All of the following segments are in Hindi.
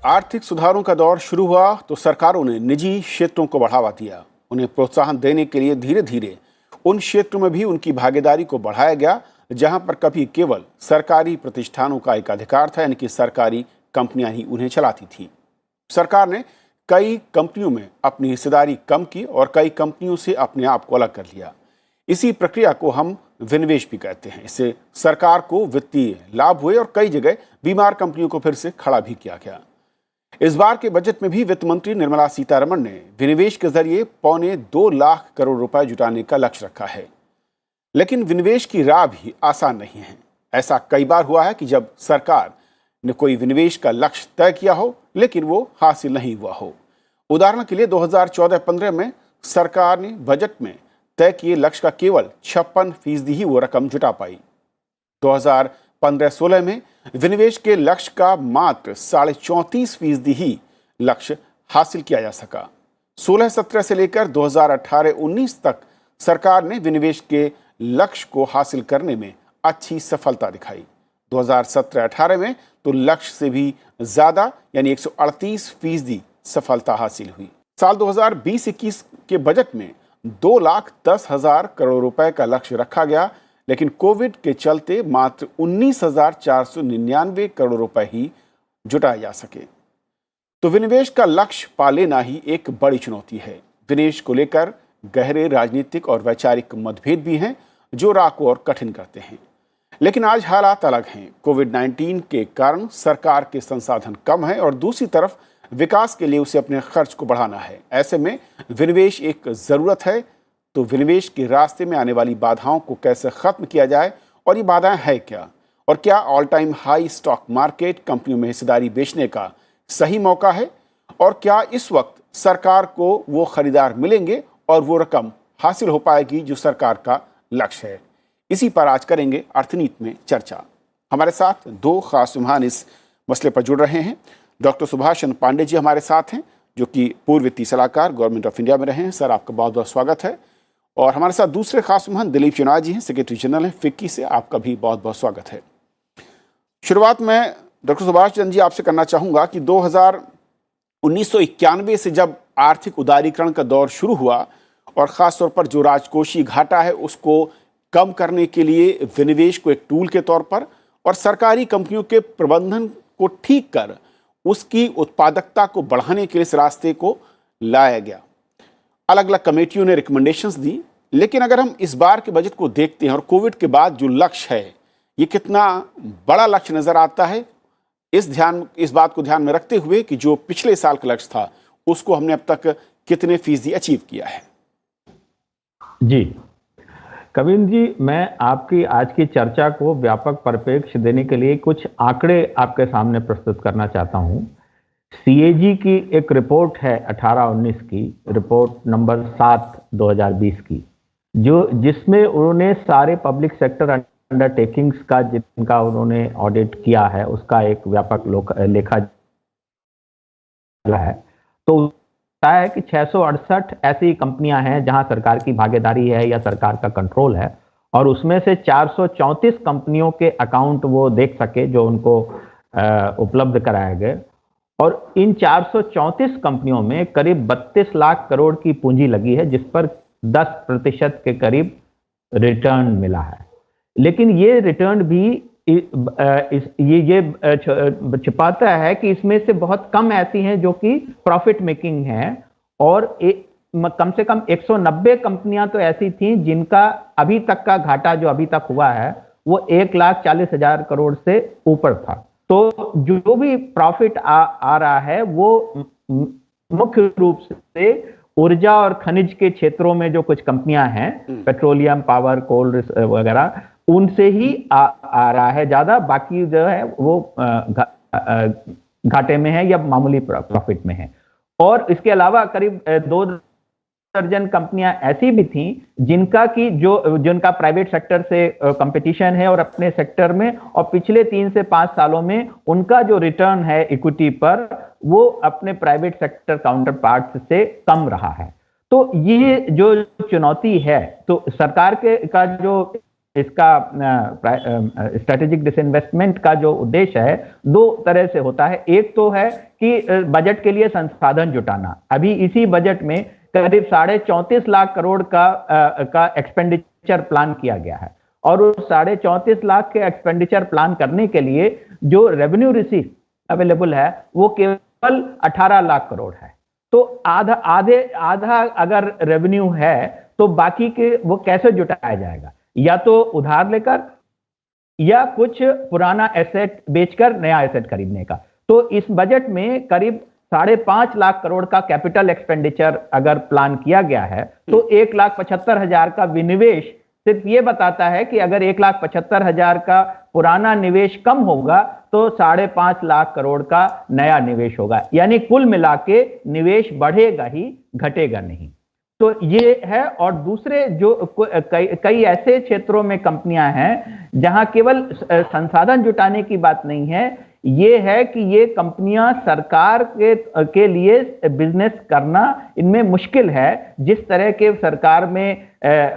आर्थिक सुधारों का दौर शुरू हुआ तो सरकारों ने निजी क्षेत्रों को बढ़ावा दिया। उन्हें प्रोत्साहन देने के लिए धीरे धीरे उन क्षेत्रों में भी उनकी भागीदारी को बढ़ाया गया जहां पर कभी केवल सरकारी प्रतिष्ठानों का एक अधिकार था, यानी कि सरकारी कंपनियां ही उन्हें चलाती थी। सरकार ने कई कंपनियों में अपनी हिस्सेदारी कम की और कई कंपनियों से अपने आप को अलग कर लिया। इसी प्रक्रिया को हम विनिवेश भी कहते हैं। इससे सरकार को वित्तीय लाभ हुए और कई जगह बीमार कंपनियों को फिर से खड़ा भी किया गया। इस बार के बजट में भी वित्त मंत्री निर्मला सीतारमण ने विनिवेश के जरिए 2.25 लाख करोड़ रुपए जुटाने का लक्ष्य रखा है। लेकिन विनिवेश की राह भी आसान नहीं है। ऐसा कई बार हुआ है कि जब सरकार ने कोई विनिवेश का लक्ष्य तय किया हो लेकिन वो हासिल नहीं हुआ हो। उदाहरण के लिए 2014-15 में सरकार ने बजट में तय किए लक्ष्य का केवल 56% ही वो रकम जुटा पाई। 2015-16 में विनिवेश के लक्ष्य का मात्र 34.5% ही लक्ष्य हासिल किया जा सका। 16-17 से लेकर 2018-19 तक सरकार ने विनिवेश के लक्ष्य को हासिल करने में अच्छी सफलता दिखाई। 2017-18 में तो लक्ष्य से भी ज्यादा यानी 138% सफलता हासिल हुई। साल 2020-21 के बजट में 2,10,000 करोड़ रुपए का लक्ष्य रखा गया, लेकिन कोविड के चलते मात्र 19,499 करोड़ रुपए ही जुटाए जा सके। तो विनिवेश का लक्ष्य पा लेना ही एक बड़ी चुनौती है। विनिवेश को लेकर गहरे राजनीतिक और वैचारिक मतभेद भी हैं जो राह को और कठिन करते हैं। लेकिन आज हालात अलग हैं। कोविड-19 के कारण सरकार के संसाधन कम है और दूसरी तरफ विकास के लिए उसे अपने खर्च को बढ़ाना है। ऐसे में विनिवेश एक जरूरत है। तो विनिवेश के रास्ते में आने वाली बाधाओं को कैसे खत्म किया जाए और ये बाधाएं हैं क्या, और क्या all time high stock market कंपनियों में हिस्सेदारी बेचने का सही मौका है, और क्या इस वक्त सरकार को वो खरीदार मिलेंगे और वो रकम हासिल हो पाएगी जो सरकार का लक्ष्य है। इसी पर आज करेंगे अर्थनीति में चर्चा। हमारे साथ दो खास मेहमान इस मसले पर जुड़ रहे हैं। डॉक्टर सुभाष चंद्र पांडे जी हमारे साथ हैं, जो कि पूर्व वित्तीय सलाहकार गवर्नमेंट ऑफ इंडिया में रहे हैं। सर, आपका बहुत बहुत स्वागत है। और हमारे साथ दूसरे खास मेहमान दिलीप चुनाव जी हैं, सेक्रेटरी जनरल हैं फिक्की से। आपका भी बहुत बहुत स्वागत है। शुरुआत में डॉक्टर सुभाष चंद्र जी आपसे करना चाहूँगा कि 1991 से जब आर्थिक उदारीकरण का दौर शुरू हुआ और ख़ासतौर पर जो राजकोषीय घाटा है उसको कम करने के लिए विनिवेश को एक टूल के तौर पर और सरकारी कंपनियों के प्रबंधन को ठीक कर उसकी उत्पादकता को बढ़ाने के लिए इस रास्ते को लाया गया। अलग अलग कमेटियों ने रिकमेंडेशंस दी। लेकिन अगर हम इस बार के बजट को देखते हैं और कोविड के बाद जो लक्ष्य है, ये कितना बड़ा लक्ष्य नजर आता है, इस बात को ध्यान में रखते हुए कि जो पिछले साल का लक्ष्य था उसको हमने अब तक कितने फीसदी अचीव किया है? जी कविंद्र जी, मैं आपकी आज की चर्चा को व्यापक परिप्रेक्ष्य देने के लिए कुछ आंकड़े आपके सामने प्रस्तुत करना चाहता हूं। सीएजी की एक रिपोर्ट है 18-19 की, रिपोर्ट नंबर 7 2020 की, जिसमें उन्होंने सारे पब्लिक सेक्टर अंडरटेकिंग्स का जिनका उन्होंने ऑडिट किया है उसका एक व्यापक लेखा है। तो है कि 668 ऐसी कंपनियां हैं जहां सरकार की भागीदारी है या सरकार का कंट्रोल है, और उसमें से 434 कंपनियों के अकाउंट वो देख सके जो उनको उपलब्ध कराए गए। और इन 434 कंपनियों में करीब 32 लाख करोड़ की पूंजी लगी है, जिस पर 10% के करीब रिटर्न मिला है। लेकिन ये रिटर्न भी ये छिपाता है कि इसमें से बहुत कम ऐसी हैं जो कि प्रॉफिट मेकिंग है, और कम से कम 190 कंपनियां तो ऐसी थीं जिनका अभी तक का घाटा जो अभी तक हुआ है वो 1,40,000 करोड़ से ऊपर था। तो जो भी प्रॉफिट आ रहा है वो मुख्य रूप से ऊर्जा और खनिज के क्षेत्रों में जो कुछ कंपनियां हैं, पेट्रोलियम, पावर, कोल वगैरह, उनसे ही आ रहा है ज्यादा। बाकी जो है वो घाटे में है या मामूली प्रॉफिट में है। और इसके अलावा करीब 2 दर्जन कंपनियां ऐसी भी थीं जिनका प्राइवेट सेक्टर से कंपटीशन है और अपने सेक्टर में, और पिछले 3 से 5 सालों में उनका जो रिटर्न है इक्विटी पर वो अपने प्राइवेट सेक्टर काउंटर पार्ट से कम रहा है। तो ये जो चुनौती है, तो सरकार का जो इसका स्ट्रेटेजिक डिसइन्वेस्टमेंट का जो उद्देश्य है दो तरह से होता है। एक तो है कि बजट के लिए संसाधन जुटाना। अभी इसी बजट में करीब 34.5 लाख करोड़ का एक्सपेंडिचर प्लान किया गया है, और उस 34.5 लाख के एक्सपेंडिचर प्लान करने के लिए जो रेवेन्यू रिसीव अवेलेबल है वो केवल 18 लाख करोड़ है। तो आधा अगर रेवेन्यू है तो बाकी के वो कैसे जुटाया जाएगा? या तो उधार लेकर या कुछ पुराना एसेट बेचकर नया एसेट खरीदने का। तो इस बजट में करीब 5.5 लाख करोड़ का कैपिटल एक्सपेंडिचर अगर प्लान किया गया है तो 1,75,000 का विनिवेश सिर्फ ये बताता है कि अगर 1,75,000 का पुराना निवेश कम होगा तो 5.5 लाख करोड़ का नया निवेश होगा। यानी कुल मिला के निवेश बढ़ेगा ही, घटेगा नहीं। तो ये है। और दूसरे जो कई ऐसे क्षेत्रों में कंपनियां हैं जहां केवल संसाधन जुटाने की बात नहीं है, ये है कि ये कंपनियां सरकार के लिए बिजनेस करना इनमें मुश्किल है। जिस तरह के सरकार में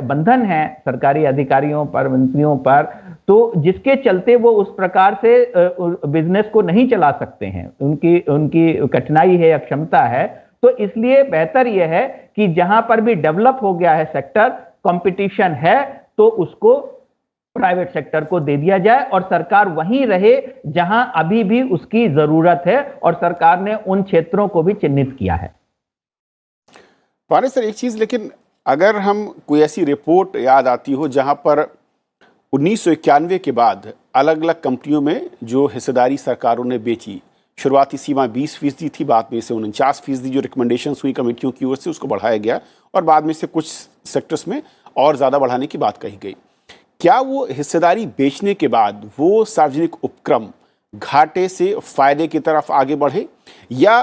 बंधन है सरकारी अधिकारियों पर, मंत्रियों पर, तो जिसके चलते वो उस प्रकार से बिजनेस को नहीं चला सकते हैं, उनकी कठिनाई है, अक्षमता है। तो इसलिए बेहतर यह है कि जहां पर भी डेवलप हो गया है सेक्टर, कंपटीशन है, तो उसको प्राइवेट सेक्टर को दे दिया जाए और सरकार वहीं रहे जहां अभी भी उसकी जरूरत है, और सरकार ने उन क्षेत्रों को भी चिन्हित किया है। पारे सर, एक चीज लेकिन अगर हम कोई ऐसी रिपोर्ट याद आती हो जहां पर 1991 के बाद अलग अलग कंपनियों में जो हिस्सेदारी सरकारों ने बेची, शुरुआती सीमा 20% थी, बाद में से 49% जो रिकमेंडेशंस हुई कमेटियों की ओर से उसको बढ़ाया गया, और बाद में से कुछ सेक्टर्स में और ज़्यादा बढ़ाने की बात कही गई। क्या वो हिस्सेदारी बेचने के बाद वो सार्वजनिक उपक्रम घाटे से फायदे की तरफ आगे बढ़े, या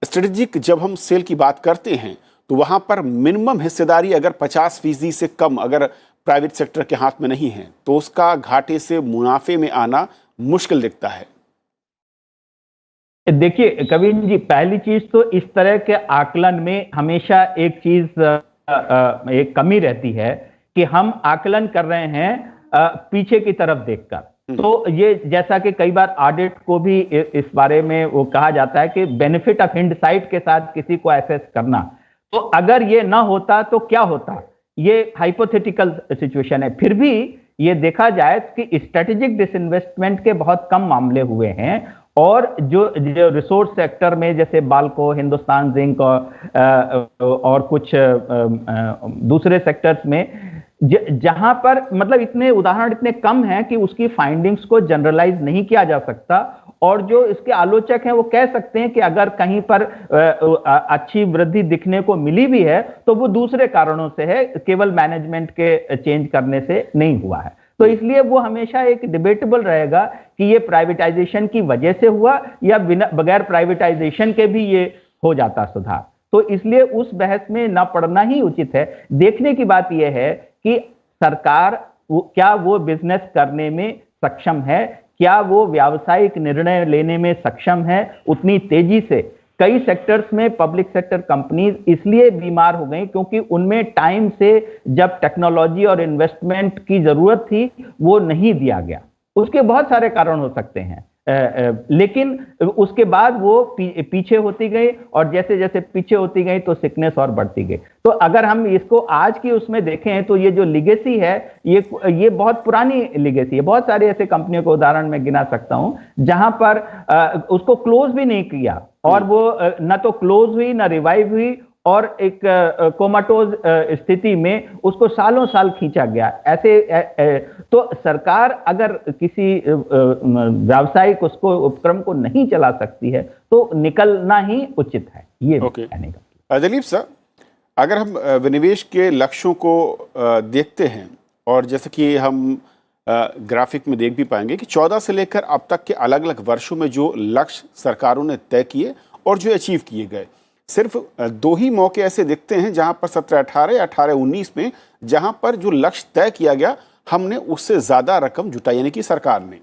स्ट्रेटेजिक जब हम सेल की बात करते हैं तो वहाँ पर मिनिमम हिस्सेदारी अगर 50% से कम अगर प्राइवेट सेक्टर के हाथ में नहीं है तो उसका घाटे से मुनाफे में आना मुश्किल दिखता है? देखिए कविन जी, पहली चीज तो इस तरह के आकलन में हमेशा एक चीज एक कमी रहती है कि हम आकलन कर रहे हैं पीछे की तरफ देखकर। तो ये जैसा कि कई बार ऑडिट को भी इस बारे में वो कहा जाता है कि बेनिफिट ऑफ हिंडसाइट के साथ किसी को असेस करना। तो अगर ये ना होता तो क्या होता, ये हाइपोथेटिकल सिचुएशन है। फिर भी ये देखा जाए कि स्ट्रेटेजिक डिसइन्वेस्टमेंट के बहुत कम मामले हुए हैं, और जो रिसोर्स सेक्टर में जैसे बाल्को, हिंदुस्तान जिंक और कुछ दूसरे सेक्टर्स में जहां पर मतलब इतने उदाहरण इतने कम हैं कि उसकी फाइंडिंग्स को जनरलाइज नहीं किया जा सकता। और जो इसके आलोचक हैं वो कह सकते हैं कि अगर कहीं पर अच्छी वृद्धि दिखने को मिली भी है तो वो दूसरे कारणों से है, केवल मैनेजमेंट के चेंज करने से नहीं हुआ है। तो इसलिए वो हमेशा एक डिबेटेबल रहेगा कि ये प्राइवेटाइजेशन की वजह से हुआ या बगैर प्राइवेटाइजेशन के भी ये हो जाता सुधार। तो इसलिए उस बहस में ना पड़ना ही उचित है। देखने की बात यह है कि सरकार क्या वो बिजनेस करने में सक्षम है, क्या वो व्यावसायिक निर्णय लेने में सक्षम है उतनी तेजी से। कई सेक्टर्स में पब्लिक सेक्टर कंपनीज इसलिए बीमार हो गई क्योंकि उनमें टाइम से जब टेक्नोलॉजी और इन्वेस्टमेंट की जरूरत थी वो नहीं दिया गया। उसके बहुत सारे कारण हो सकते हैं, लेकिन उसके बाद वो पीछे होती गई, और जैसे जैसे पीछे होती गई तो सिकनेस और बढ़ती गई। तो अगर हम इसको आज की उसमें देखें तो ये जो लिगेसी है ये बहुत पुरानी लिगेसी है। बहुत सारी ऐसे कंपनियों को उदाहरण में गिना सकता हूं जहां पर उसको क्लोज भी नहीं किया, और वो न तो क्लोज हुई न रिवाइव हुई, और एक कोमाटोज स्थिति में उसको सालों साल खींचा गया। ऐसे तो सरकार अगर किसी व्यावसायिक उसको उपक्रम को नहीं चला सकती है तो निकलना ही उचित है, ये कहने का। दिलीप सर, अगर हम विनिवेश के लक्ष्यों को देखते हैं, और जैसे कि हम ग्राफिक में देख भी पाएंगे कि 14 से लेकर अब तक के अलग अलग वर्षों में जो लक्ष्य सरकारों ने तय किए और जो अचीव किए गए, सिर्फ दो ही मौके ऐसे दिखते हैं जहां पर 17-18 या 18-19 में जहां पर जो लक्ष्य तय किया गया हमने उससे ज्यादा रकम जुटाई, यानी कि सरकार ने।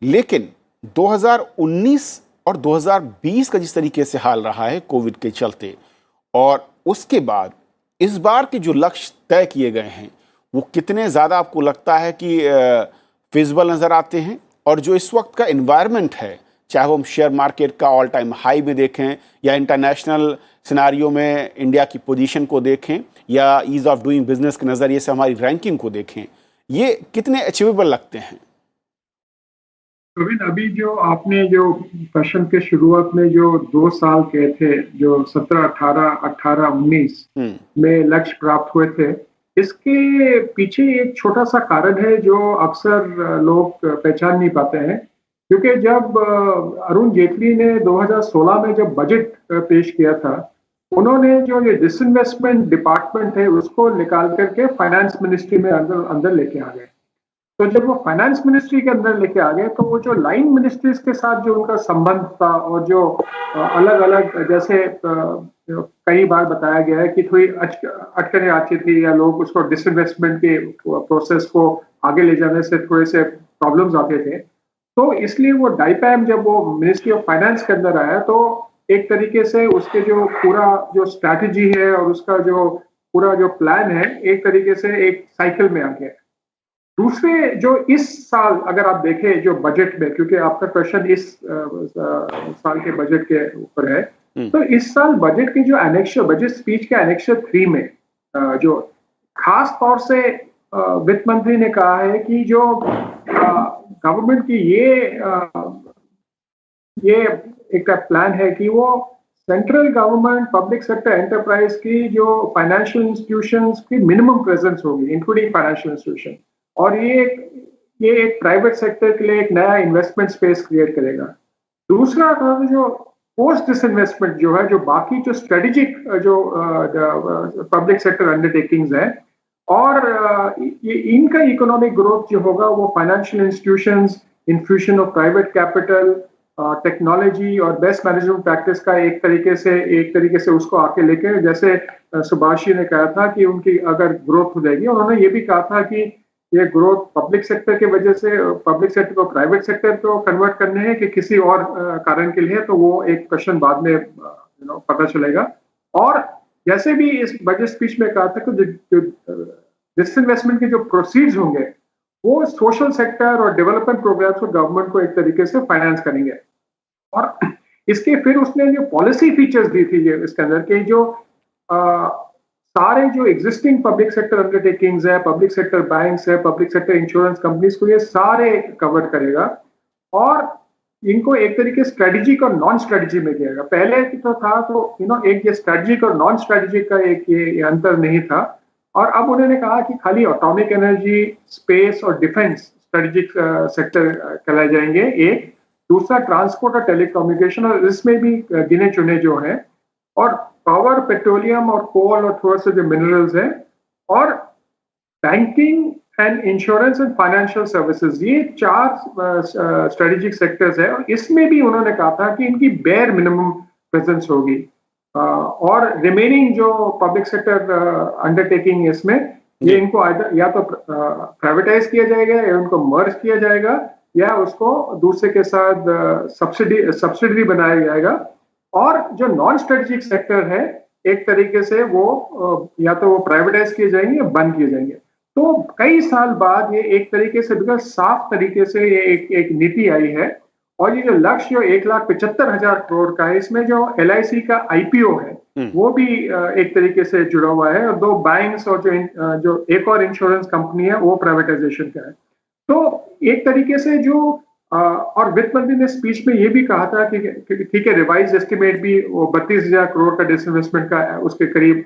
लेकिन 2019 और 2020 का जिस तरीके से हाल रहा है कोविड के चलते, और उसके बाद इस बार के जो लक्ष्य तय किए गए हैं वो कितने ज़्यादा आपको लगता है कि फिजिबल नज़र आते हैं? और जो इस वक्त का इन्वायरमेंट है, चाहे वो हम शेयर मार्केट का ऑल टाइम हाई में देखें या इंटरनेशनल सिनारियो में इंडिया की पोजीशन को देखें या ईज़ ऑफ डूइंग बिजनेस के नज़रिए से हमारी रैंकिंग को देखें, ये कितने अचीवेबल लगते हैं? प्रवीण, अभी जो आपने जो प्रश्न के शुरुआत में जो 2 साल कहे थे, जो 17, 18, 18, 19 में लक्ष्य प्राप्त हुए थे, इसके पीछे एक छोटा सा कारण है जो अक्सर लोग पहचान नहीं पाते हैं। क्योंकि जब अरुण जेटली ने 2016 में जब बजट पेश किया था, उन्होंने जो ये डिसइन्वेस्टमेंट डिपार्टमेंट है उसको निकाल करके फाइनेंस मिनिस्ट्री में अंदर लेके आ गए। तो जब वो फाइनेंस मिनिस्ट्री के अंदर लेके आ गए तो वो जो लाइन मिनिस्ट्रीज के साथ जो उनका संबंध था और जो अलग अलग जैसे कई बार बताया गया है कि थोड़ी अटकनें आती थी या लोग उसको डिसइन्वेस्टमेंट के प्रोसेस को आगे ले जाने से थोड़े से प्रॉब्लम्स आते थे। तो इसलिए वो डाइपैम जब वो मिनिस्ट्री ऑफ फाइनेंस के अंदर आया तो एक तरीके से उसके जो पूरा जो स्ट्रैटेजी है और उसका जो पूरा जो प्लान है एक तरीके से एक साइकिल में आ गया। दूसरे जो इस साल अगर आप देखें जो बजट में, क्योंकि आपका क्वेश्चन इस साल के बजट के ऊपर है, तो इस साल बजट के जो एनेक्शर बजट स्पीच के एनेक्शर 3 में जो खास तौर से वित्त मंत्री ने कहा है कि जो गवर्नमेंट की ये एक प्लान है कि वो central government public sector enterprise की जो फाइनेंशियल इंस्टीट्यूशंस की मिनिमम प्रेजेंस होगी इंक्लूडिंग फाइनेंशियल इंस्टीट्यूशन, और ये एक प्राइवेट सेक्टर के लिए एक नया इन्वेस्टमेंट स्पेस क्रिएट करेगा। दूसरा जो पोस्ट डिसइन्वेस्टमेंट जो है, जो बाकी जो स्ट्रेटेजिक जो पब्लिक सेक्टर अंडरटेकिंग्स है और ये इनका इकोनॉमिक ग्रोथ जो होगा वो financial institutions, infusion of private capital, technology और बेस्ट मैनेजमेंट प्रैक्टिस का एक तरीके से उसको आके लेके, जैसे सुभाष जी ने कहा था कि उनकी अगर ग्रोथ हो जाएगी, उन्होंने ये भी कहा था कि ये ग्रोथ पब्लिक सेक्टर की वजह से पब्लिक सेक्टर को प्राइवेट सेक्टर को कन्वर्ट करने हैं कि किसी और कारण के लिए, तो वो एक क्वेश्चन बाद में पता चलेगा। और जैसे भी इस बजट स्पीच में कहा था कि जो डिसइन्वेस्टमेंट के जो प्रोसीड्स होंगे वो सोशल सेक्टर और डेवलपमेंट प्रोग्राम्स को गवर्नमेंट को एक तरीके से फाइनेंस करेंगे। और इसके फिर उसने जो पॉलिसी फीचर्स दी थी इसके अंदर के जो सारे जो एग्जिस्टिंग पब्लिक सेक्टर अंडरटेकिंग्स है, पब्लिक सेक्टर बैंक्स है, पब्लिक सेक्टर इंश्योरेंस कंपनीज को ये सारे कवर करेगा और इनको एक तरीके स्ट्रेटेजिक और नॉन स्ट्रेटेजी में किया। पहले तो था तो एक ये स्ट्रेटेजिक और नॉन स्ट्रेटेजिक का एक ये अंतर नहीं था, और अब उन्होंने कहा कि खाली एटॉमिक एनर्जी, स्पेस और डिफेंस स्ट्रेटेजिक सेक्टर कहलाए जाएंगे एक। दूसरा ट्रांसपोर्ट और टेलीकम्युनिकेशन, और इसमें भी गिने चुने जो हैं, और पावर, पेट्रोलियम और कोल और थोड़ा सा जो मिनरल्स हैं, और banking and insurance and financial services, ये 4 स्ट्रेटेजिक सेक्टर्स है। और इसमें भी उन्होंने कहा था कि इनकी बेयर मिनिमम प्रेजेंस होगी, और रिमेनिंग जो पब्लिक सेक्टर अंडरटेकिंग इसमें ये इनको या तो प्राइवेटाइज किया जाएगा या उनको मर्ज किया जाएगा या उसको दूसरे के साथ सब्सिडी बनाया जाएगा। और जो नॉन स्ट्रेटेजिक सेक्टर है एक तरीके से वो या तो वो प्राइवेटाइज किए जाएंगे या बंद किए जाएंगे। तो कई साल बाद ये एक तरीके से बिल्कुल साफ तरीके से ये एक नीति आई है, और ये जो लक्ष्य जो 1,75,000 करोड़ का है, इसमें जो LIC का IPO है वो भी एक तरीके से जुड़ा हुआ है, और 2 बैंक्स और जो एक और इंश्योरेंस कंपनी है वो प्राइवेटाइजेशन का है। तो एक तरीके से जो और वित्त मंत्री ने स्पीच में ये भी कहा था कि ठीक है, रिवाइज एस्टिमेट भी वो 32,000 करोड़ का डिसइन्वेस्टमेंट का उसके करीब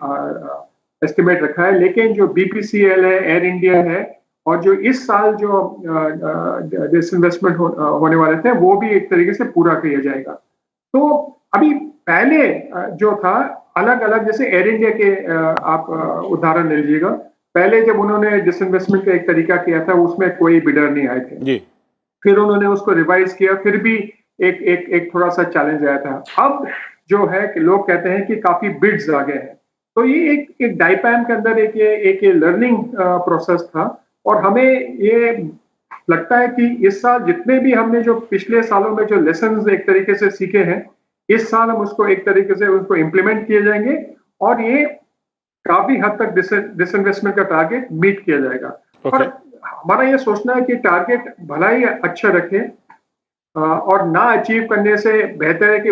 एस्टिमेट रखा है, लेकिन जो BPCL है, एयर इंडिया है, और जो इस साल जो डिसइन्वेस्टमेंट होने वाले थे वो भी एक तरीके से पूरा किया जाएगा। तो अभी पहले जो था अलग अलग, जैसे एयर इंडिया के आप उदाहरण ले लीजिएगा, पहले जब उन्होंने डिसइन्वेस्टमेंट का एक तरीका किया था उसमें कोई बिडर नहीं आए थे जी। फिर उन्होंने उसको रिवाइज किया, फिर भी एक थोड़ा सा चैलेंज आया था। अब जो है कि लोग कहते हैं कि काफी बिड्स आ गए हैं, तो ये एक डाइपैम के अंदर एक लर्निंग प्रोसेस था, और हमें ये लगता है कि इस साल जितने भी हमने जो पिछले सालों में जो लेसन्स एक तरीके से सीखे हैं, इस साल हम उसको एक तरीके से उसको इम्प्लीमेंट किए जाएंगे, और ये काफी हद तक डिसइन्वेस्टमेंट का टारगेट मीट किया जाएगा। और हमारा ये सोचना है कि टारगेट भला ही अच्छा रखें और ना अचीव करने से बेहतर है कि